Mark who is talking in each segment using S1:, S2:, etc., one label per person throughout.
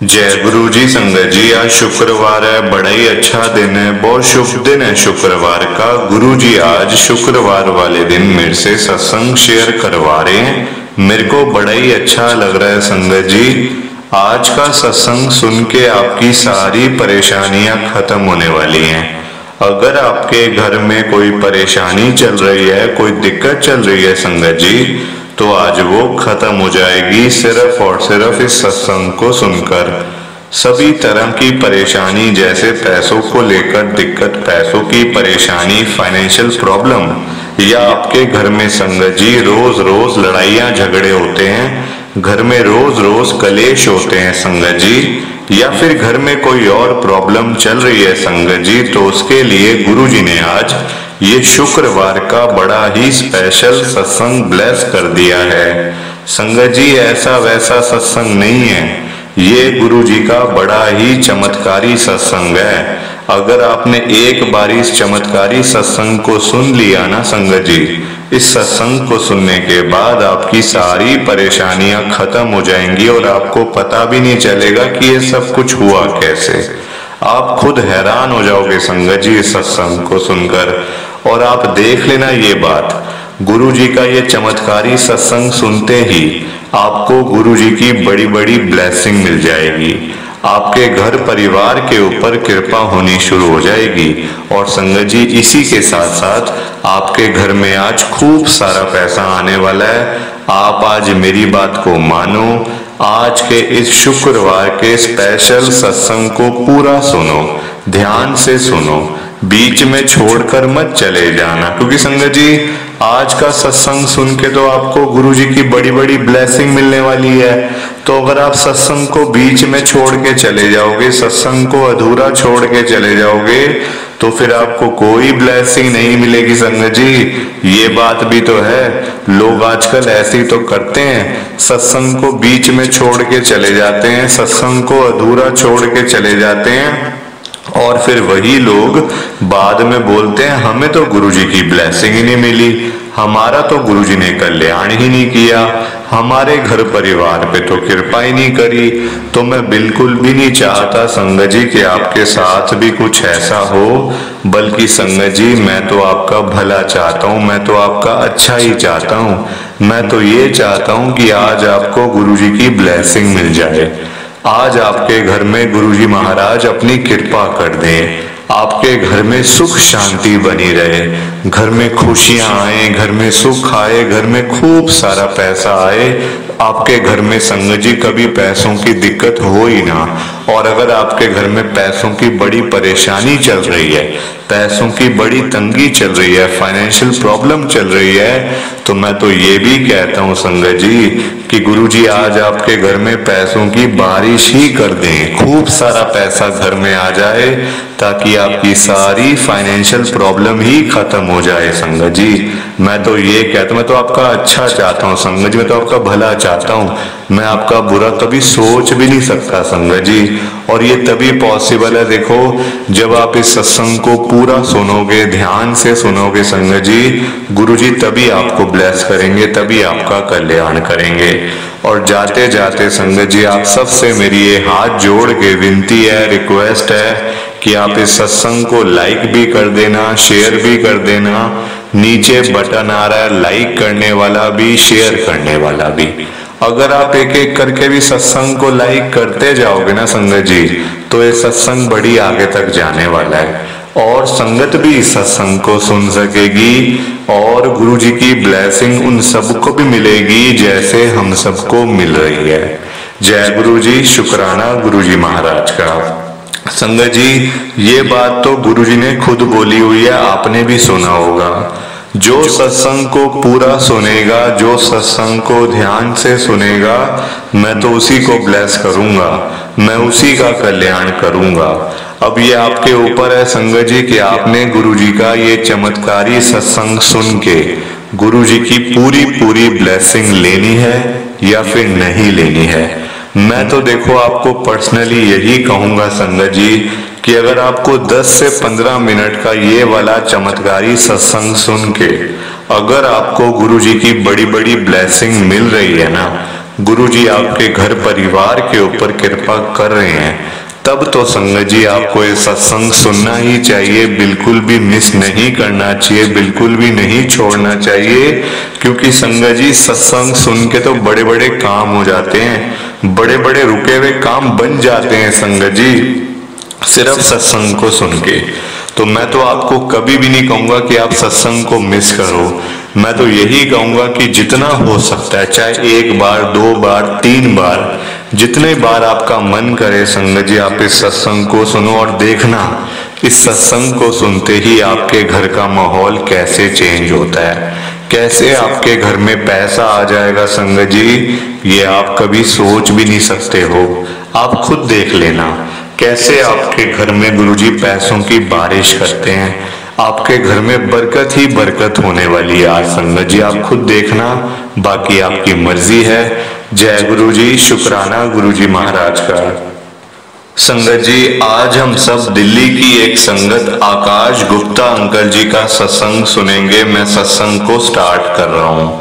S1: जय गुरु जी। संगत जी, आज शुक्रवार है, बड़ा ही अच्छा दिन है, बहुत शुभ दिन है शुक्रवार का। गुरु जी आज शुक्रवार वाले दिन मेरे से सत्संग शेयर करवा रहे हैं। मेरे को बड़ा ही अच्छा लग रहा है संगत जी। आज का सत्संग सुन के आपकी सारी परेशानियां खत्म होने वाली हैं। अगर आपके घर में कोई परेशानी चल रही है, कोई दिक्कत चल रही है संगत जी, तो आज वो खत्म हो जाएगी सिर्फ और सिर्फ इस सत्संग को सुनकर। सभी तरह की परेशानी, जैसे पैसों को लेकर दिक्कत, पैसों की परेशानी, फाइनेंशियल प्रॉब्लम, या आपके घर में संगत जी रोज रोज लड़ाइयां झगड़े होते हैं, घर में रोज रोज कलेश होते हैं संगत जी, या फिर घर में कोई और प्रॉब्लम चल रही है संगत जी, तो उसके लिए गुरु जी ने आज ये शुक्रवार का बड़ा ही स्पेशल सत्संग ब्लेस कर दिया है। संगत जी ऐसा वैसा सत्संग नहीं है, ये गुरु जी का बड़ा ही चमत्कारी सत्संग है। अगर आपने एक बार इस चमत्कारी सत्संग को सुन लिया ना संगत जी, इस सत्संग को सुनने के बाद आपकी सारी परेशानियां खत्म हो जाएंगी और आपको पता भी नहीं चलेगा कि ये सब कुछ हुआ कैसे। आप खुद हैरान हो जाओगे संगत जी इस सत्संग को सुनकर। और आप देख लेना ये बात, गुरु जी का ये चमत्कारी सत्संग सुनते ही आपको गुरु जी की बड़ी बड़ी ब्लेसिंग मिल जाएगी। आपके घर परिवार के ऊपर कृपा होनी शुरू हो जाएगी। और संगत जी इसी के साथ साथ आपके घर में आज खूब सारा पैसा आने वाला है। आप आज मेरी बात को मानो, आज के इस शुक्रवार के स्पेशल सत्संग को पूरा सुनो, ध्यान से सुनो, बीच में छोड़कर मत चले जाना, क्योंकि संगत जी आज का सत्संग सुन के तो आपको गुरु जी की बड़ी बड़ी ब्लेसिंग मिलने वाली है। तो अगर आप सत्संग को बीच में छोड़ के चले जाओगे, सत्संग को अधूरा छोड़ के चले जाओगे, तो फिर आपको कोई ब्लेसिंग नहीं मिलेगी संगत जी। ये बात भी तो है, लोग आजकल ऐसे ही तो करते हैं, सत्संग को बीच में छोड़ के चले जाते हैं, सत्संग को अधूरा छोड़ के चले जाते हैं, और फिर वही लोग बाद में बोलते हैं हमें तो गुरुजी की ब्लेसिंग ही नहीं मिली, हमारा तो गुरुजी ने कल्याण ही नहीं किया, हमारे घर परिवार पे तो कृपा ही नहीं करी। तो मैं बिल्कुल भी नहीं चाहता संगत जी कि आपके साथ भी कुछ ऐसा हो, बल्कि संगत जी मैं तो आपका भला चाहता हूँ, मैं तो आपका अच्छा ही चाहता हूँ। मैं तो ये चाहता हूँ कि आज आपको गुरुजी की ब्लेसिंग मिल जाए, आज आपके घर में गुरुजी महाराज अपनी कृपा कर दें, आपके घर में सुख शांति बनी रहे, घर में खुशियां आए, घर में सुख आए, घर में खूब सारा पैसा आए। आपके घर में संगत जी कभी पैसों की दिक्कत हो ही ना। और अगर आपके घर में पैसों की बड़ी परेशानी चल रही है, पैसों की बड़ी तंगी चल रही है, फाइनेंशियल प्रॉब्लम चल रही है, तो मैं तो ये भी कहता हूँ संगत जी कि गुरुजी आज आपके घर में पैसों की बारिश ही कर दें, खूब सारा पैसा घर में आ जाए, ताकि आपकी सारी फाइनेंशियल प्रॉब्लम ही खत्म हो जाए संगत जी। मैं तो ये कहता हूँ, मैं तो आपका अच्छा चाहता हूँ संगत जी, मैं तो आपका भला चाहता हूँ, मैं आपका बुरा कभी सोच भी नहीं सकता संगत जी। और ये तभी पॉसिबल है, देखो जब आप इस सत्संग को पूरा सुनोगे, ध्यान से सुनोगे संगत जी, गुरुजी तभी आपको ब्लेस करेंगे, तभी आपका कल्याण करेंगे। और जाते जाते संगत जी आप सबसे मेरी ये हाथ जोड़ के विनती है, रिक्वेस्ट है कि आप इस सत्संग को लाइक भी कर देना, शेयर भी कर देना। नीचे बटन आ रहा है लाइक करने वाला भी, शेयर करने वाला भी। अगर आप एक एक करके भी सत्संग को लाइक करते जाओगे ना संगत जी, तो ये सत्संग बड़ी आगे तक जाने वाला है, और संगत भी इस सत्संग को सुन सकेगी, और गुरु जी की ब्लेसिंग उन सबको भी मिलेगी जैसे हम सबको मिल रही है। जय गुरु जी, शुक्राना गुरु जी महाराज का। संगत जी ये बात तो गुरु जी ने खुद बोली हुई है, आपने भी सुना होगा, जो सत्संग को पूरा सुनेगा, जो सत्संग को ध्यान से सुनेगा, मैं तो उसी को ब्लेस करूंगा, मैं उसी का कल्याण करूंगा। अब ये आपके ऊपर है संगत जी कि आपने गुरु जी का ये चमत्कारी सत्संग सुन के गुरु जी की पूरी पूरी ब्लेसिंग लेनी है या फिर नहीं लेनी है। मैं तो देखो आपको पर्सनली यही कहूंगा संगत जी कि अगर आपको 10 से 15 मिनट का ये वाला चमत्कारी सत्संग सुन के अगर आपको गुरु जी की बड़ी बड़ी ब्लेसिंग मिल रही है ना, गुरुजी आपके घर परिवार के ऊपर कृपा कर रहे हैं, तब तो संगत जी आपको ये सत्संग सुनना ही चाहिए, बिल्कुल भी मिस नहीं करना चाहिए, बिल्कुल भी नहीं छोड़ना चाहिए। क्योंकि संगत जी सत्संग सुन के तो बड़े बड़े काम हो जाते हैं, बड़े बड़े रुके हुए काम बन जाते हैं संगत जी, सिर्फ सत्संग को सुन के। तो मैं तो आपको कभी भी नहीं कहूंगा कि आप सत्संग को मिस करो, मैं तो यही कहूंगा कि जितना हो सकता है, चाहे 1 बार 2 बार 3 बार, जितने बार आपका मन करे संगत जी आप इस सत्संग को सुनो और देखना इस सत्संग को सुनते ही आपके घर का माहौल कैसे चेंज होता है, कैसे आपके घर में पैसा आ जाएगा संगत जी, ये आप कभी सोच भी नहीं सकते हो। आप खुद देख लेना कैसे आपके घर में गुरुजी पैसों की बारिश करते हैं, आपके घर में बरकत ही बरकत होने वाली है आज संगत जी, आप खुद देखना, बाकी आपकी मर्जी है। जय गुरुजी, शुक्राना गुरुजी महाराज का। संगत जी आज हम सब दिल्ली की एक संगत आकाश गुप्ता अंकल जी का सत्संग सुनेंगे। मैं सत्संग को स्टार्ट कर रहा हूँ।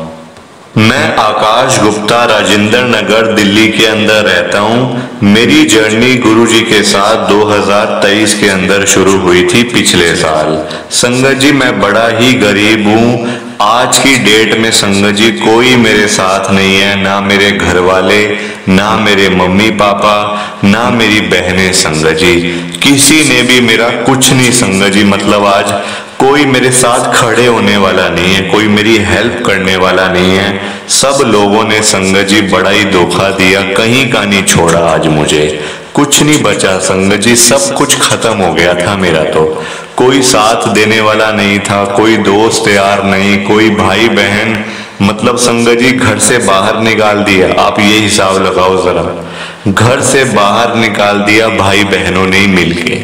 S1: मैं आकाश गुप्ता राजेंद्र नगर दिल्ली के अंदर रहता हूँ। मेरी जर्नी गुरुजी के साथ 2023 के अंदर शुरू हुई थी, पिछले साल। संगत जी मैं बड़ा ही गरीब हूँ, आज की डेट में संगत जी कोई मेरे साथ नहीं है, ना मेरे घर वाले, ना मेरे मम्मी पापा, ना मेरी बहनें संगत जी, किसी ने भी मेरा कुछ नहीं संगत जी, मतलब आज कोई मेरे साथ खड़े होने वाला नहीं है, कोई मेरी हेल्प करने वाला नहीं है। सब लोगों ने संगत जी बड़ा ही धोखा दिया, कहीं का नहीं छोड़ा, आज मुझे कुछ नहीं बचा संगत जी, सब कुछ खत्म हो गया था मेरा। तो कोई साथ देने वाला नहीं था, कोई दोस्त यार नहीं, कोई भाई बहन, मतलब संगत जी घर से बाहर निकाल दिया। आप ये हिसाब लगाओ जरा, घर से बाहर निकाल दिया भाई बहनों ने मिलके,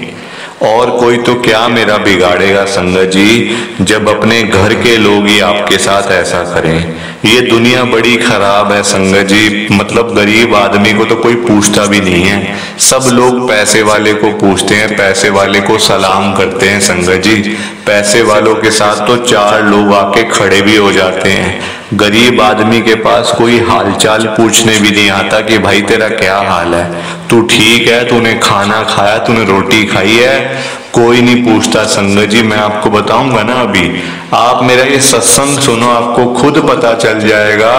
S1: और कोई तो क्या मेरा बिगाड़ेगा संगत जी, जब अपने घर के लोग ही आपके साथ ऐसा करें। ये दुनिया बड़ी खराब है संगत जी, मतलब गरीब आदमी को तो कोई पूछता भी नहीं है, सब लोग पैसे वाले को पूछते हैं, पैसे वाले को सलाम करते हैं संगत जी, पैसे वालों के साथ तो 4 लोग आके खड़े भी हो जाते हैं। गरीब आदमी के पास कोई हालचाल पूछने भी नहीं आता कि भाई तेरा क्या हाल है, तू ठीक है, तूने खाना खाया, तूने रोटी खाई है, कोई नहीं पूछता संगत जी। मैं आपको बताऊंगा ना, अभी आप मेरा ये सत्संग सुनो, आपको खुद पता चल जाएगा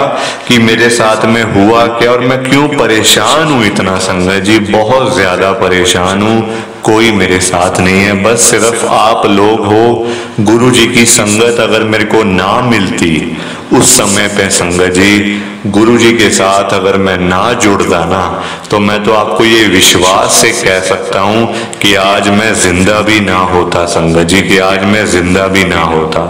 S1: कि मेरे साथ में हुआ क्या और मैं क्यों परेशान हूं इतना संगत जी, बहुत ज्यादा परेशान हूं। कोई मेरे साथ नहीं है, बस सिर्फ आप लोग हो। गुरु जी की संगत अगर मेरे को ना मिलती उस समय पे संगत जी, गुरु जी के साथ अगर मैं ना जुड़ता ना, तो मैं तो आपको ये विश्वास से कह सकता हूं कि आज मैं जिंदा भी ना होता संगत जी, कि आज मैं जिंदा भी ना होता।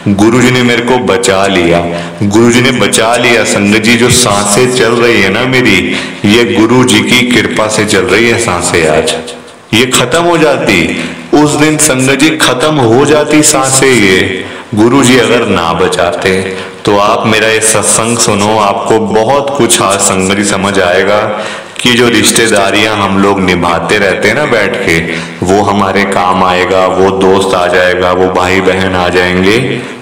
S1: गुरु जी ने मेरे को बचा लिया, गुरु जी ने बचा लिया संगत जी। जो सांसें चल रही है ना मेरी, ये गुरु जी की कृपा से चल रही है सांसें। आज ये खत्म हो जाती उस दिन संगत जी, खत्म हो जाती सांसें, ये गुरु जी अगर ना बचाते। तो आप मेरा ये सत्संग सुनो, आपको बहुत कुछ आज संगत जी समझ आएगा कि जो रिश्तेदारियां हम लोग निभाते रहते हैं ना बैठ के, वो हमारे काम आएगा, वो दोस्त आ जाएगा, वो भाई बहन आ जाएंगे,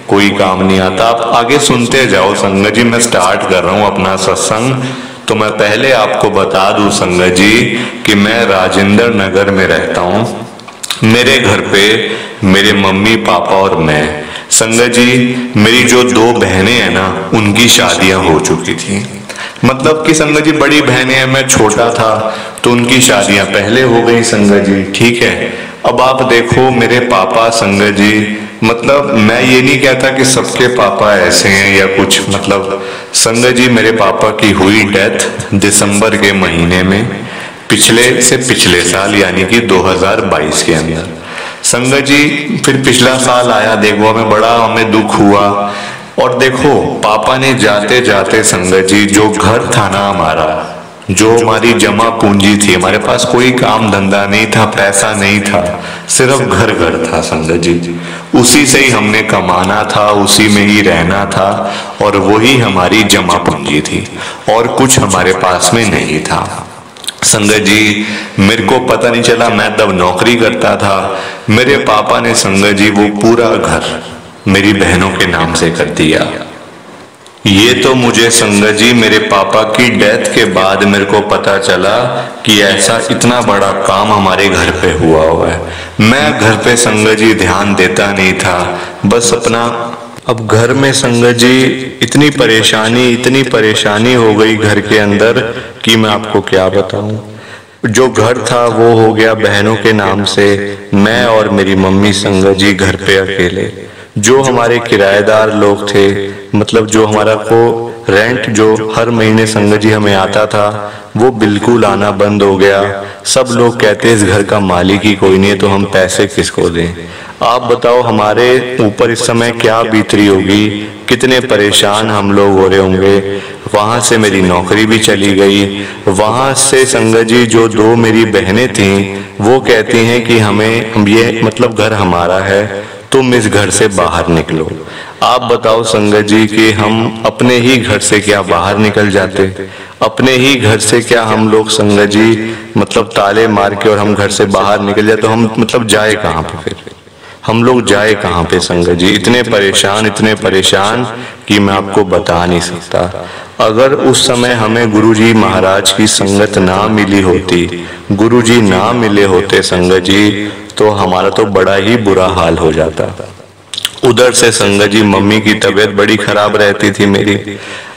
S1: कोई काम नहीं आता। आप आगे सुनते जाओ संगत जी, मैं स्टार्ट कर रहा हूँ अपना सत्संग। तो मैं पहले आपको बता दूं संगत जी कि मैं राजेंद्र नगर में रहता हूँ। मेरे घर पे मेरे मम्मी पापा और मैं संगत जी, मेरी जो 2 बहनें हैं ना, उनकी शादियां हो चुकी थी। मतलब कि संगत जी बड़ी बहनें हैं, मैं छोटा था तो उनकी शादियां पहले हो गई संगत जी, ठीक है। अब आप देखो मेरे पापा संगत जी, मतलब मैं ये नहीं कहता कि सबके पापा ऐसे हैं या कुछ, मतलब संगत जी मेरे पापा की हुई डेथ दिसंबर के महीने में, पिछले साल, यानी कि 2022 के अंदर संगत जी। फिर पिछला साल आया, देखो हमें दुख हुआ। और देखो पापा ने जाते जाते संगत जी, जो घर था ना हमारा, जो हमारी जमा पूंजी थी, हमारे पास कोई काम धंधा नहीं था, पैसा नहीं था, सिर्फ घर था संगत जी, उसी से ही हमने कमाना था, उसी में ही रहना था, और वही हमारी जमा पूंजी थी, और कुछ हमारे पास में नहीं था संगत जी। मेरे को पता नहीं चला, मैं तब नौकरी करता था। मेरे पापा ने संगत जी वो पूरा घर मेरी बहनों के नाम से कर दिया। ये तो मुझे संगत जी मेरे पापा की डेथ के बाद मेरे को पता चला कि ऐसा इतना बड़ा काम हमारे घर पे हुआ है। मैं घर पे संगत जी ध्यान देता नहीं था, बस अपना। अब घर में संगत जी इतनी परेशानी हो गई घर के अंदर कि मैं आपको क्या बताऊं। जो घर था वो हो गया बहनों के नाम से, मैं और मेरी मम्मी संगत जी घर पे अकेले। जो हमारे किराएदार लोग थे, मतलब जो हमारा को रेंट जो हर महीने संगत जी हमें आता था, वो बिल्कुल आना बंद हो गया। सब लोग कहते इस घर का मालिक ही कोई नहीं है, तो हम पैसे किसको दें। आप बताओ हमारे ऊपर इस समय क्या बीत रही होगी, कितने परेशान हम लोग हो रहे होंगे। वहां से मेरी नौकरी भी चली गई। वहां से संगत जी जो दो मेरी बहनें थीं, वो कहती हैं कि हमें ये मतलब घर हमारा है, तुम इस घर से बाहर निकलो। आप बताओ संगत जी कि हम अपने ही घर से क्या बाहर निकल जाते, अपने ही घर से क्या हम लोग संगत जी मतलब ताले मार के और हम घर से बाहर निकल जाए, तो हम मतलब जाए कहाँ पे, फिर हम लोग जाए कहाँ पे संगत जी। इतने परेशान कि मैं आपको बता नहीं सकता। अगर उस समय हमें गुरुजी महाराज की संगत ना मिली होती, गुरुजी ना मिले होते संगत जी, तो हमारा तो बड़ा ही बुरा हाल हो जाता। उधर से संगत जी मम्मी की तबीयत बड़ी खराब रहती थी मेरी।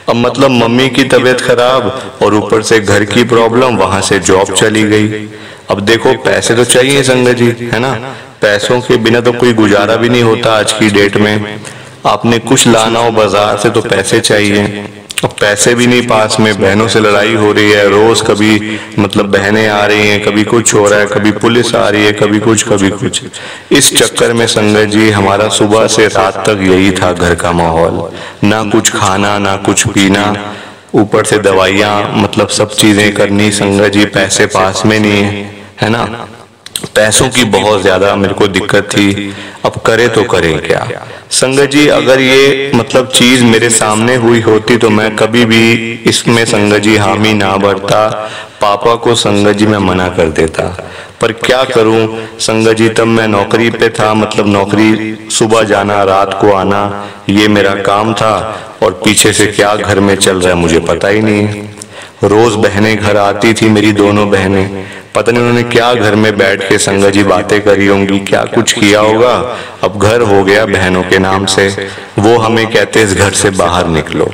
S1: अब मतलब मम्मी की तबीयत खराब और ऊपर से घर की प्रॉब्लम, वहां से जॉब चली गई। अब देखो पैसे तो चाहिए संगत जी, है ना। पैसों के बिना तो कोई गुजारा भी नहीं होता आज की डेट में। आपने कुछ लाना हो बाजार से तो पैसे चाहिए। अब पैसे भी नहीं पास में, बहनों से लड़ाई हो रही है रोज, कभी मतलब बहनें आ रही हैं, कभी कुछ हो रहा है, कभी पुलिस आ रही है, कभी कुछ। इस चक्कर में संगत जी हमारा सुबह से रात तक यही था घर का माहौल। ना कुछ खाना ना कुछ पीना, ऊपर से दवाइयाँ, मतलब सब चीजें करनी संगत जी। पैसे पास में नहीं है ना। पैसों की बहुत ज्यादा मेरे को दिक्कत थी। अब करे तो करे क्या संगत जी। अगर ये मतलब चीज मेरे सामने हुई होती तो मैं कभी भी इसमें संगत जी हामी ना भरता। पापा को संगत जी मैं मना कर देता, पर क्या करूं संगत जी। तब मैं नौकरी पे था, मतलब नौकरी सुबह जाना रात को आना, ये मेरा काम था। और पीछे से क्या घर में चल रहा है मुझे पता ही नहीं है। रोज बहनें घर आती थी, मेरी दोनों बहनें, पता नहीं उन्होंने क्या घर में बैठ के संगत जी बातें करी होंगी, क्या कुछ किया होगा। अब घर हो गया बहनों के नाम से, वो हमें कहते इस घर से बाहर निकलो,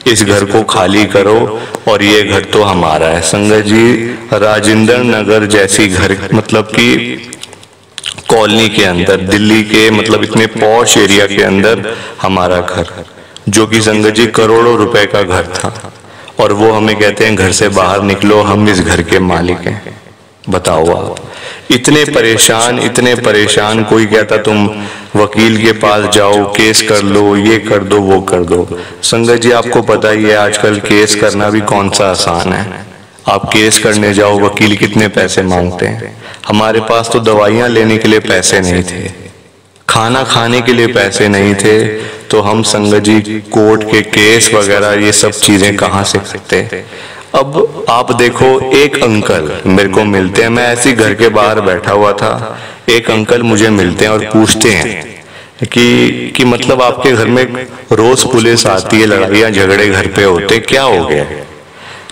S1: इस घर को खाली करो और ये घर तो हमारा है। संगत जी राजेंद्र नगर जैसी घर, मतलब कि कॉलोनी के अंदर, दिल्ली के मतलब इतने पॉश एरिया के अंदर हमारा घर, जो कि संगत जी करोड़ों रुपए का घर था, और वो हमें कहते हैं घर से बाहर निकलो, हम इस घर के मालिक हैं। बताओ आप, इतने परेशान। कोई कहता तुम वकील के पास जाओ, केस कर लो, ये कर दो वो कर दो। संगत जी आपको पता ही है आजकल केस करना भी कौन सा आसान है। आप केस करने जाओ, वकील कितने पैसे मांगते हैं। हमारे पास तो दवाइयां लेने के लिए पैसे नहीं थे, खाना खाने के लिए पैसे नहीं थे, तो हम संगत जी कोर्ट के केस वगैरह ये सब चीजें कहाँ से करते। अब आप देखो, एक अंकल मेरे को मिलते हैं, मैं ऐसे घर के बाहर बैठा हुआ था, एक अंकल मुझे मिलते हैं और पूछते हैं कि मतलब आपके घर में रोज पुलिस आती है, लड़ाइयाँ झगड़े घर पे होते, क्या हो गया।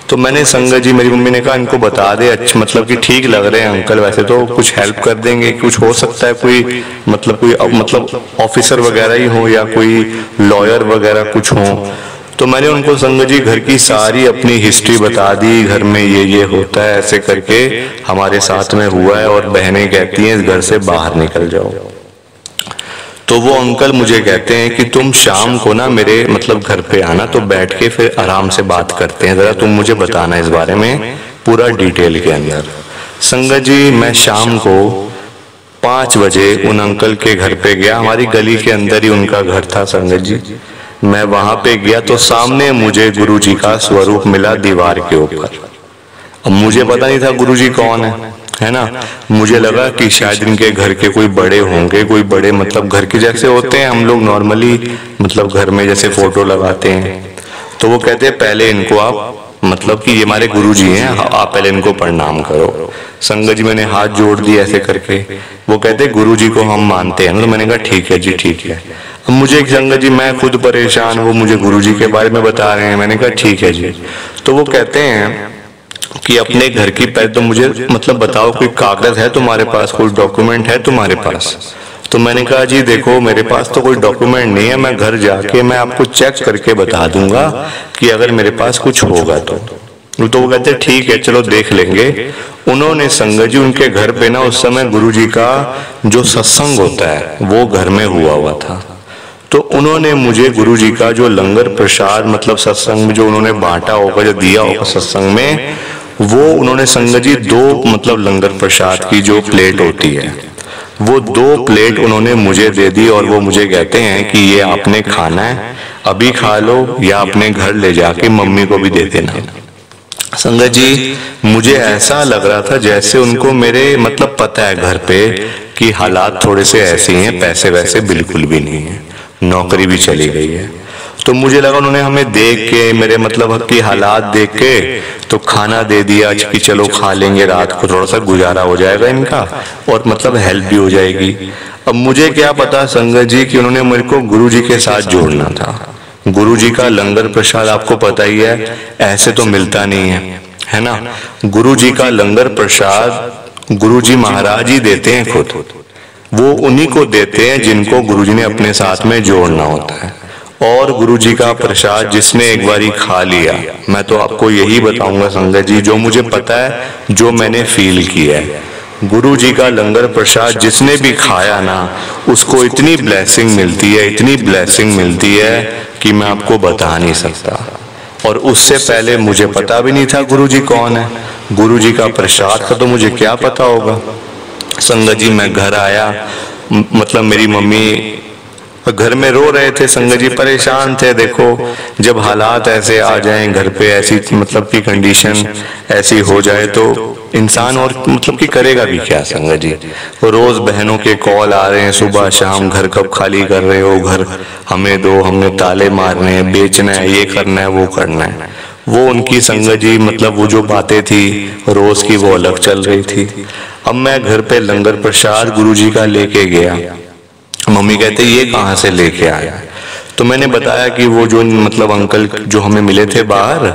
S1: तो मैंने संगत जी, मेरी मम्मी ने कहा इनको बता दे, अच्छा मतलब कि ठीक लग रहे हैं अंकल, वैसे तो कुछ हेल्प कर देंगे, कुछ हो सकता है कोई मतलब ऑफिसर वगैरह ही हो या कोई लॉयर वगैरह कुछ हो। तो मैंने उनको संगत जी घर की सारी अपनी हिस्ट्री बता दी, घर में ये होता है, ऐसे करके हमारे साथ में हुआ है, और बहनें कहती हैं इस घर से बाहर निकल जाओ। तो वो अंकल मुझे कहते हैं कि तुम शाम को ना मेरे मतलब घर पे आना, तो बैठ के फिर आराम से बात करते हैं, जरा तुम मुझे बताना इस बारे में पूरा डिटेल के अंदर। संगत जी मैं शाम को 5 बजे उन अंकल के घर पे गया, हमारी गली के अंदर ही उनका घर था संगत जी। मैं वहां पे गया तो सामने मुझे गुरुजी का स्वरूप मिला दीवार के ऊपर। अब मुझे पता नहीं था गुरुजी कौन है ना। मुझे लगा कि शायद इनके घर के कोई बड़े होंगे, कोई बड़े मतलब घर के जैसे होते हैं हम लोग नॉर्मली, मतलब घर में जैसे फोटो लगाते हैं। तो वो कहते हैं पहले इनको आप मतलब कि ये हमारे गुरुजी हैं, आप पहले इनको प्रणाम करो। संगत जी मैंने हाथ जोड़ दिए ऐसे करके। वो कहते गुरुजी को हम मानते हैं। तो मैंने कहा ठीक है जी ठीक है। मुझे संगत जी मैं खुद परेशान, वो मुझे गुरुजी के बारे में बता रहे हैं। मैंने कहा ठीक है जी। तो वो कहते हैं कि अपने घर की पहले तो मुझे मतलब बताओ कोई कागज है तुम्हारे पास, कोई डॉक्यूमेंट है तुम्हारे पास? तो मैंने कहा जी देखो मेरे पास तो कोई डॉक्यूमेंट नहीं है, मैं घर जाके मैं आपको चेक करके बता दूंगा कि अगर मेरे पास कुछ होगा तो वो कहते ठीक है चलो देख लेंगे। उन्होंने संगत जी उनके घर पे ना उस समय गुरुजी का जो सत्संग होता है वो घर में हुआ था। तो उन्होंने मुझे गुरुजी का जो लंगर प्रसाद मतलब सत्संग में जो उन्होंने बांटा होगा, जो दिया होगा सत्संग में, वो उन्होंने संगत जी 2 मतलब लंगर प्रसाद की जो प्लेट होती है वो 2 प्लेट उन्होंने मुझे दे दी और वो मुझे कहते हैं कि ये आपने खाना है, अभी खा लो या अपने घर ले जाके मम्मी को भी दे देना। संगत जी मुझे ऐसा लग रहा था जैसे उनको मेरे मतलब पता है घर पे कि हालात थोड़े से ऐसे ही हैं, पैसे वैसे बिल्कुल भी नहीं है, नौकरी भी चली गई है। तो मुझे लगा उन्होंने हमें देख के मेरे मतलब की हालात देख के तो खाना दे दिया कि चलो खा लेंगे, रात को थोड़ा सा गुजारा हो जाएगा इनका और मतलब हेल्प भी हो जाएगी। अब मुझे क्या पता संगत जी कि उन्होंने मेरे को गुरुजी के साथ जोड़ना था। गुरुजी का लंगर प्रसाद आपको पता ही है ऐसे तो मिलता नहीं है ना। गुरुजी का लंगर प्रसाद गुरुजी महाराज ही देते हैं खुद, वो उन्हीं को देते हैं जिनको गुरुजी ने अपने साथ में जोड़ना होता है। और गुरुजी का प्रसाद जिसने एक बारी खा लिया, मैं तो आपको यही बताऊंगा संगत जी जो मुझे पता है, जो मैंने फील किया है, गुरुजी का लंगर प्रसाद जिसने भी खाया ना उसको इतनी ब्लेसिंग मिलती है, इतनी ब्लेसिंग मिलती है कि मैं आपको बता नहीं सकता। और उससे पहले मुझे पता भी नहीं था गुरुजी कौन है, गुरुजी का प्रसाद का तो मुझे क्या पता होगा। संगत जी मैं घर आया, मतलब मेरी मम्मी घर में रो रहे थे, संगत जी परेशान थे। देखो जब हालात ऐसे आ जाएं घर पे, ऐसी मतलब की कंडीशन ऐसी हो जाए तो इंसान और मतलब की करेगा भी क्या संगत जी। रोज बहनों के कॉल आ रहे हैं सुबह शाम, घर कब खाली कर रहे हो, घर हमें दो, हमने ताले मारने हैं, बेचना है, ये करना है, वो करना है। वो उनकी संगत जी मतलब वो जो बातें थी रोज की वो अलग चल रही थी। अब मैं घर पे लंगर प्रसाद गुरुजी का लेके गया, मम्मी कहते ये कहाँ से लेके आया? तो मैंने बताया कि वो जो मतलब अंकल जो हमें मिले थे बाहर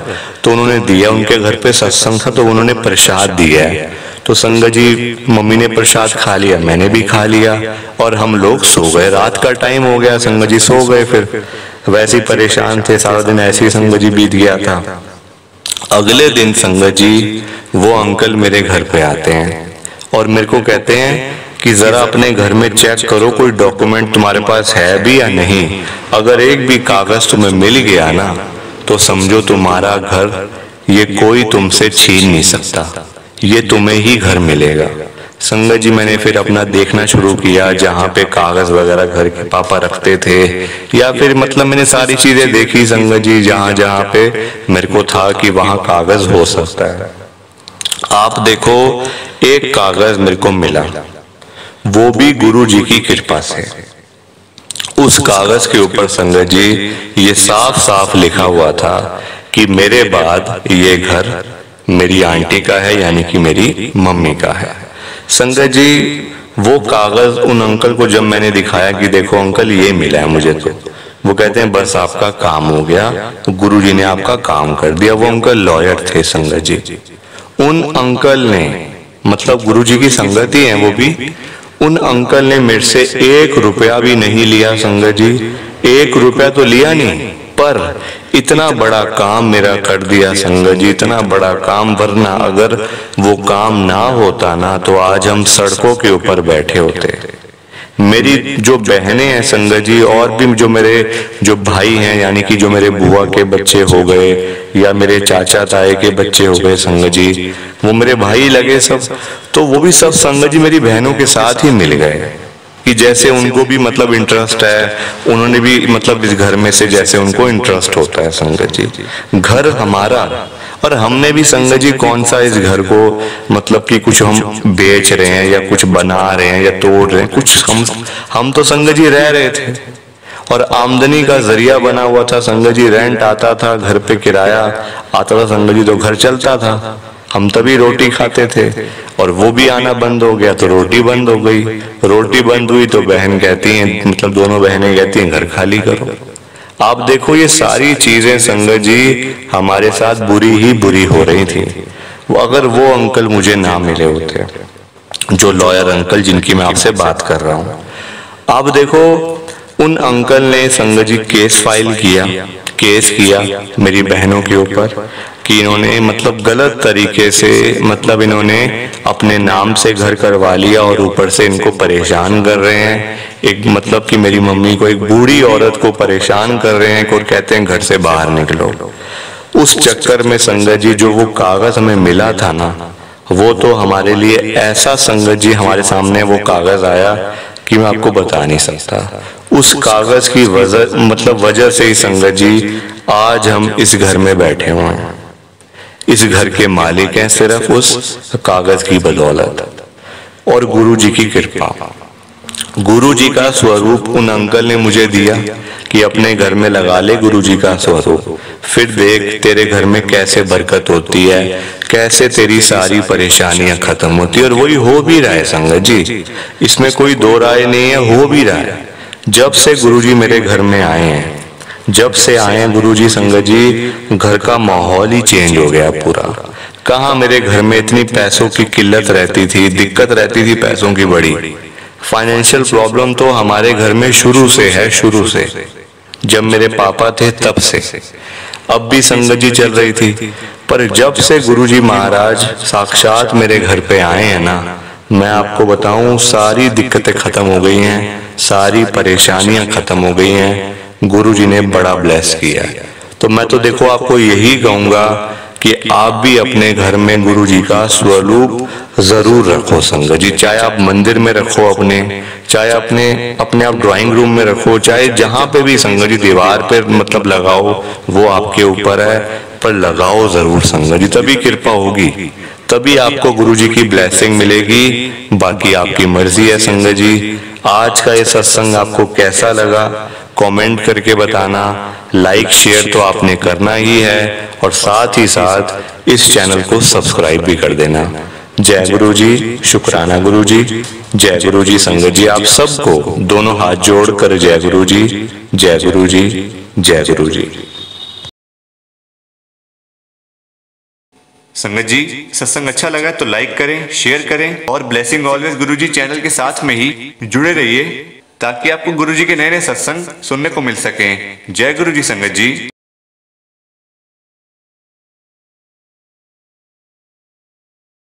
S1: तो उन्होंने दिया, उनके घर पे सत्संग था तो उन्होंने प्रसाद दिया है। तो संगत जी मम्मी ने प्रसाद खा लिया, मैंने भी खा लिया और हम लोग सो गए। रात का टाइम हो गया, संगत जी सो गए। फिर वैसे ही परेशान थे, सारा दिन ऐसे ही संगत जी बीत गया था। अगले दिन संगत जी वो अंकल मेरे घर पे आते हैं और मेरे को कहते हैं कि जरा अपने घर में चेक करो कोई डॉक्यूमेंट तुम्हारे पास है भी या नहीं, अगर एक भी कागज तुम्हें मिल गया ना तो समझो तुम्हारा घर ये कोई तुमसे छीन नहीं सकता, ये तुम्हें ही घर मिलेगा। संगत जी मैंने फिर अपना देखना शुरू किया, जहाँ पे कागज वगैरह घर के पापा रखते थे या फिर मतलब मैंने सारी चीजें देखी संगत जी, जहाँ जहाँ पे मेरे को था कि वहां कागज हो सकता है। आप देखो एक कागज मेरे को मिला, वो भी गुरु जी की कृपा से। उस कागज के ऊपर संगत जी ये साफ साफ लिखा हुआ था कि मेरे बाद ये घर मेरी आंटी का है, यानी कि मेरी मम्मी का है। संगत जी वो कागज उन अंकल को जब मैंने दिखाया कि देखो अंकल ये मिला है मुझे, तो वो कहते हैं बस आपका काम हो गया, तो गुरु जी ने आपका काम कर दिया। वो अंकल लॉयर थे संगत जी। उन अंकल ने मतलब गुरु जी की संगत ही है वो भी, उन अंकल ने मेरे से 1 रुपया भी नहीं लिया संगत जी, 1 रुपया तो लिया नहीं, पर इतना बड़ा काम मेरा कर दिया संगत जी, इतना बड़ा काम। वरना अगर वो काम ना होता ना तो आज हम सड़कों के ऊपर बैठे होते। मेरी जो बहनें हैं संगत जी और भी जो मेरे जो भाई हैं, यानी कि जो मेरे बुआ के बच्चे हो गए या मेरे चाचा ताए के बच्चे हो गए संगत जी, वो मेरे भाई लगे सब, तो वो भी सब संगत जी मेरी बहनों के साथ ही मिल गए कि जैसे उनको भी मतलब इंटरेस्ट है, उन्होंने भी मतलब इस घर में से जैसे उनको इंटरेस्ट होता है संगत जी। घर हमारा, और हमने भी संगत जी कौन सा इस घर को मतलब कि कुछ हम बेच रहे हैं या कुछ बना रहे हैं या तोड़ रहे हैं, कुछ हम तो संगत जी रह रहे थे और आमदनी का जरिया बना हुआ था संगत जी। रेंट आता था, घर पे किराया आता था संगत जी, तो घर चलता था।
S2: हम तभी रोटी खाते थे और वो भी आना बंद हो गया तो रोटी बंद हो गई। रोटी बंद हुई तो बहन कहती हैं, मतलब दोनों बहनें कहती हैं घर खाली करो। आप देखो ये सारी चीजें संगत जी हमारे साथ बुरी ही बुरी हो रही थी। अगर वो अंकल मुझे ना मिले होते, जो लॉयर अंकल जिनकी मैं आपसे बात कर रहा हूँ, आप देखो उन अंकल ने संगत जी केस फाइल किया, केस किया मेरी बहनों के ऊपर कि इन्होंने मतलब गलत तरीके से मतलब इन्होंने अपने नाम से घर करवा लिया और ऊपर से इनको परेशान कर रहे हैं। एक मतलब कि मेरी मम्मी को, एक बूढ़ी औरत को परेशान कर रहे हैं और कहते हैं घर से बाहर निकलो। उस चक्कर में संगत जी जो वो कागज हमें मिला था ना, वो तो हमारे लिए ऐसा संगत जी हमारे सामने वो कागज आया कि मैं आपको बता नहीं सकता। उस कागज की वजह से ही संगत जी आज हम इस घर में बैठे हुए हैं। इस घर के मालिक हैं सिर्फ उस कागज की बदौलत और गुरु जी की कृपा। गुरु जी का स्वरूप उन अंकल ने मुझे दिया कि अपने घर में लगा ले गुरु जी का स्वरूप, फिर देख तेरे घर में कैसे बरकत होती है, कैसे तेरी सारी परेशानियां खत्म होती है। और वही हो भी रहा है संगत जी, इसमें कोई दो राय नहीं है, हो भी रहा है। जब से गुरु जी मेरे घर में आए हैं, जब से आए हैं गुरु जी संगत जी, घर का माहौल ही चेंज हो गया पूरा। कहाँ मेरे घर में इतनी पैसों की किल्लत रहती थी, दिक्कत रहती थी पैसों की बड़ी। फाइनेंशियल प्रॉब्लम तो हमारे घर में शुरू से है, शुरू से जब मेरे पापा थे तब से, अब भी संगत जी चल रही थी। पर जब से गुरुजी महाराज साक्षात मेरे घर पे आए हैं ना, मैं आपको बताऊं सारी दिक्कतें खत्म हो गई हैं, सारी परेशानियां खत्म हो गई हैं। गुरुजी ने बड़ा ब्लेस किया। तो मैं तो देखो आपको यही कहूंगा कि आप भी अपने घर में गुरु जी का स्वरूप जरूर रखो संगत जी। चाहे आप मंदिर में रखो अपने, चाहे अपने आप ड्राइंग रूम में रखो, चाहे जहां पे भी संगत जी दीवार पे मतलब लगाओ, वो आपके ऊपर है, पर लगाओ जरूर संगत जी। तभी कृपा होगी, तभी आपको गुरु जी की ब्लेसिंग मिलेगी। बाकी आपकी मर्जी है संगत जी। आज का ये सत्संग आपको कैसा लगा कमेंट करके बताना। लाइक शेयर तो आपने करना ही है और साथ ही साथ इस चैनल को सब्सक्राइब भी कर देना। जय गुरु जी, शुक्राना गुरु जी, जय गुरु जी संगत जी। आप सबको दोनों हाथ जोड़कर जय गुरु जी, जय गुरु जी, जय गुरु जी।
S1: संगत जी सत्संग अच्छा लगा तो लाइक करें, शेयर करें और ब्लेसिंग ऑलवेज गुरुजी चैनल के साथ में ही जुड़े रहिए ताकि आपको गुरुजी के नए नए सत्संग सुनने को मिल सकें। जय गुरु जी संगत जी।